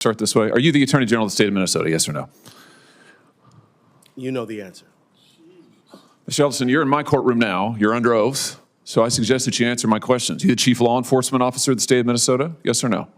Start this way. Are you the Attorney General of the state of Minnesota, yes or no? You know the answer. Mr. Ellison, you're in my courtroom now. You're under oath. So I suggest that you answer my questions. You the Chief Law Enforcement Officer of the state of Minnesota, yes or no?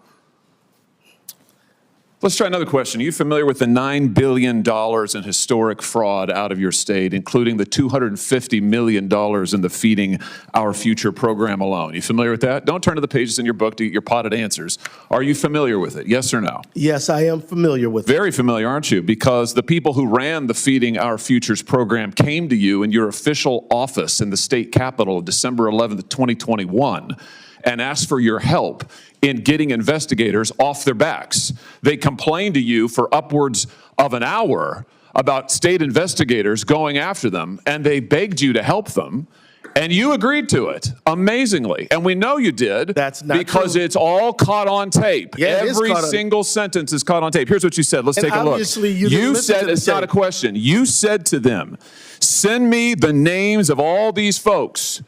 Let's try another question. Are you familiar with the $9 billion in historic fraud out of your state, including the $250 million in the Feeding Our Future program alone? You familiar with that? Don't turn to the pages in your book to get your potted answers. Are you familiar with it? Yes or no? Yes, I am familiar with it. Very familiar, aren't you? Because the people who ran the Feeding Our Futures program came to you in your official office in the state capitol December 11th, 2021, and asked for your help in getting investigators off their backs. They complained to you for upwards of an hour about state investigators going after them, and they begged you to help them, and you agreed to it, amazingly. And we know you did. That's not because true. It's all caught on tape. Yeah, Every single sentence is caught on tape. Here's what you said. Let's take a look. Obviously, you said, it's not a question. You said to them, send me the names of all these folks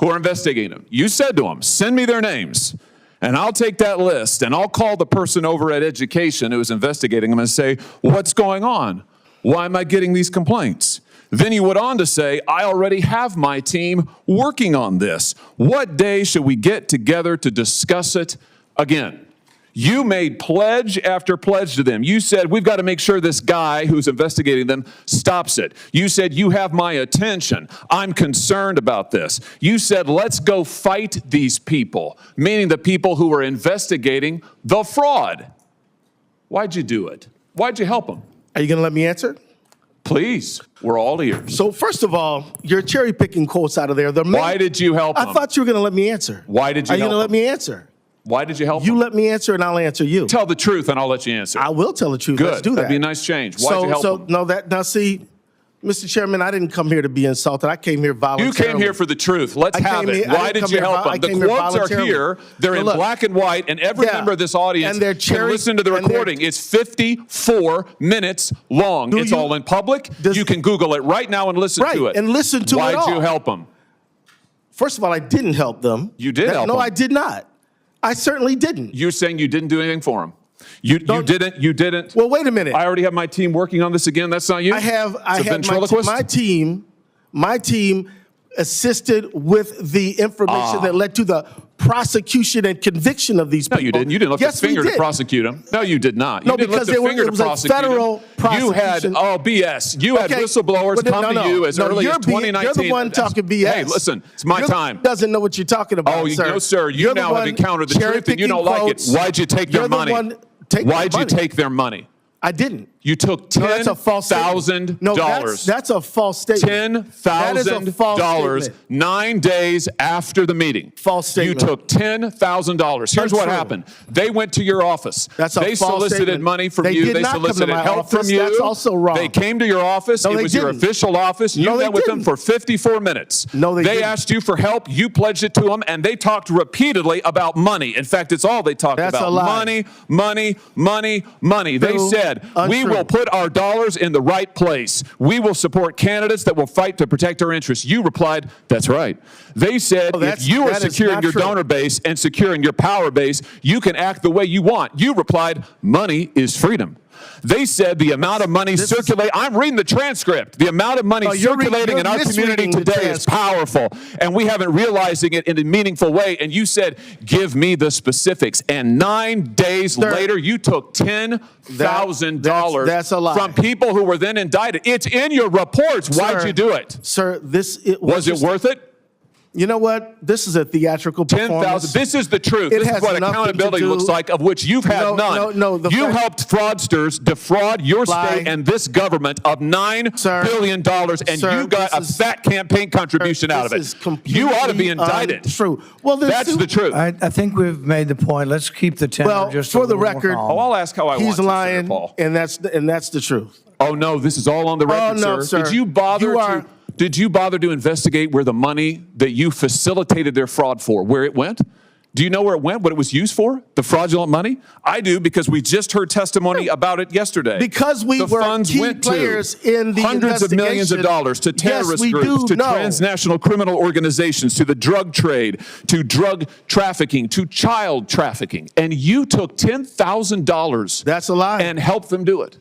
who are investigating them. You said to them, send me their names, and I'll take that list, and I'll call the person over at Education who was investigating them and say, what's going on? Why am I getting these complaints? Then he went on to say, I already have my team working on this. What day should we get together to discuss it again? You made pledge after pledge to them. You said, we've got to make sure this guy who's investigating them stops it. You said, you have my attention. I'm concerned about this. You said, let's go fight these people, meaning the people who were investigating the fraud. Why'd you do it? Why'd you help them? Are you going to let me answer? Please, we're all ears. So first of all, you're cherry picking quotes out of there. Why did you help them? I thought you were going to let me answer. Why did you help them? Are you going to let me answer? Why did you help You them? let me answer and I'll answer you. Tell the truth and I'll let you answer. I will tell the truth. Good. Let's do that. That'd be a nice change. Why'd you help them? Now see, Mr. Chairman, I didn't come here to be insulted. I came here voluntarily. You came here for the truth. Let's have it. Why did you help them? The quotes are here. They're in black and white, and every member of this audience can listen to the recording. It's 54 minutes long. It's all in public. You can Google it right now and listen to it. And listen to it all. Why'd you help them? First of all, I didn't help them. You did help them. No, I did not. I certainly didn't. You're saying you didn't do anything for them. You didn't. Well, wait a minute. I already have my team working on this again. That's not you? I have my team assisted with the information that led to the prosecution and conviction of these people. No, you didn't. You didn't lift a finger to prosecute them. No, you did not. You didn't lift a finger to prosecute them. Federal prosecution. You had, BS. You had whistleblowers come to you as early as 2019. You're the one talking BS. Hey, listen, it's my time. Doesn't know what you're talking about, sir. No, sir. You now have encountered the truth and you don't like it. Why'd you take their money? Why'd you take their money? I didn't. You took $10,000. No, that's a false statement. $10,000 9 days after the meeting. False statement. You took $10,000. Here's what happened. They went to your office. They solicited money from you. They solicited help from you. That's also wrong. They came to your office. It was your official office. You met with them for 54 minutes. No, they didn't. They asked you for help. You pledged it to them, and they talked repeatedly about money. In fact, it's all they talked about. That's a lie. Money, money, money, money. They said, we will put our dollars in the right place. We will support candidates that will fight to protect our interests. You replied, that's right. They said, if you are securing your donor base and securing your power base, you can act the way you want. You replied, money is freedom. They said the amount of money circulating, I'm reading the transcript, the amount of money circulating in our community today is powerful, and we haven't realizing it in a meaningful way. And you said, give me the specifics. And 9 days later, you took $10,000 from people who were then indicted. It's in your reports. Why'd you do it? Sir, was it worth it? You know what? This is a theatrical performance. 10,000. This is the truth. This is what accountability looks like, of which you've had none. You helped fraudsters defraud your state and this government of $9 billion, and you got a fat campaign contribution out of it. You ought to be indicted. True. Well, that's the truth. I think we've made the point. Let's keep the tenor just for the record. I'll ask how I want to. He's lying, and that's the truth. Oh no, this is all on the record, sir. Did you bother Did you bother to investigate where the money that you facilitated their fraud for, where it went? Do you know where it went, what it was used for, the fraudulent money? I do, because we just heard testimony about it yesterday. Because we the were funds key went players to in the hundreds of millions of investigation. dollars to terrorist groups, to transnational criminal organizations, to the drug trade, to drug trafficking, to child trafficking. And you took $10,000 That's a lie. and helped them do it.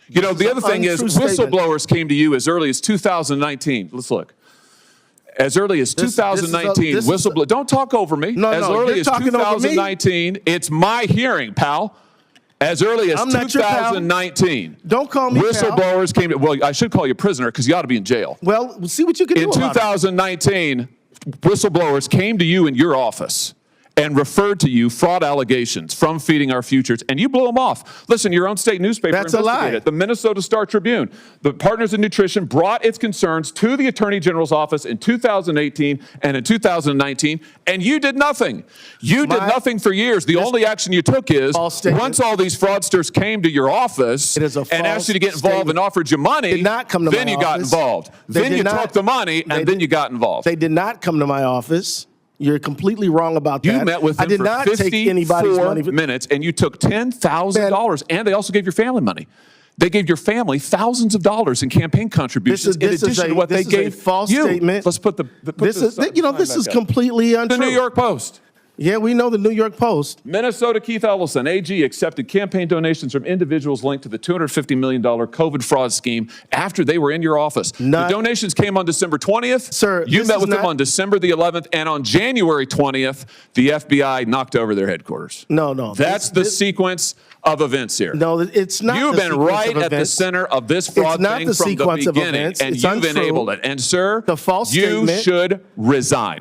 You know, the other thing is, untrue statement. whistleblowers came to you as early as 2019. Let's look. As early as 2019, whistleblower. Don't talk over me. No, as no, early you're as talking over me. 2019, it's my hearing, pal. As early as I'm not your pal. 2019, Don't call me whistleblowers came to. Well, I should call you prisoner because you ought to be in jail. Well, we'll see what you can do In about it. 2019, whistleblowers came to you in your office and referred to you fraud allegations from Feeding Our Futures, and you blew them off. Listen, your own state newspaper That's a investigated lie. it. The Minnesota Star Tribune, the Partners in Nutrition, brought its concerns to the Attorney General's office in 2018 and in 2019, and you did nothing. You did nothing for years. The only action you took is, false statement. once all these fraudsters came to your office It is a and asked false you to get involved statement. and offered you money, Did not come to then my you got office. involved. They Then did you not- took the money, and then you got involved. They did not come to my office. You're completely wrong about that. You met with I them did for not take anybody's 54 money. minutes, and you took $10,000, and they also gave your family money. They gave your family thousands of dollars in campaign contributions in addition to what they gave a false you. statement. Let's put the This is, sign this is back up. completely untrue. The New York Post. Yeah, we know the New York Post. Minnesota Keith Ellison, AG, accepted campaign donations from individuals linked to the $250 million COVID fraud scheme after they were in your office. The donations came on December 20th. Sir, you this met is with them not- on December the 11th, and on January 20th, the FBI knocked over their headquarters. No. That's the sequence of events here. No, it's not. You've the been sequence right of at the events. center of this fraud It's not thing the from the sequence of beginning, events. and It's you've untrue. enabled it. And sir, The false you statement- should resign.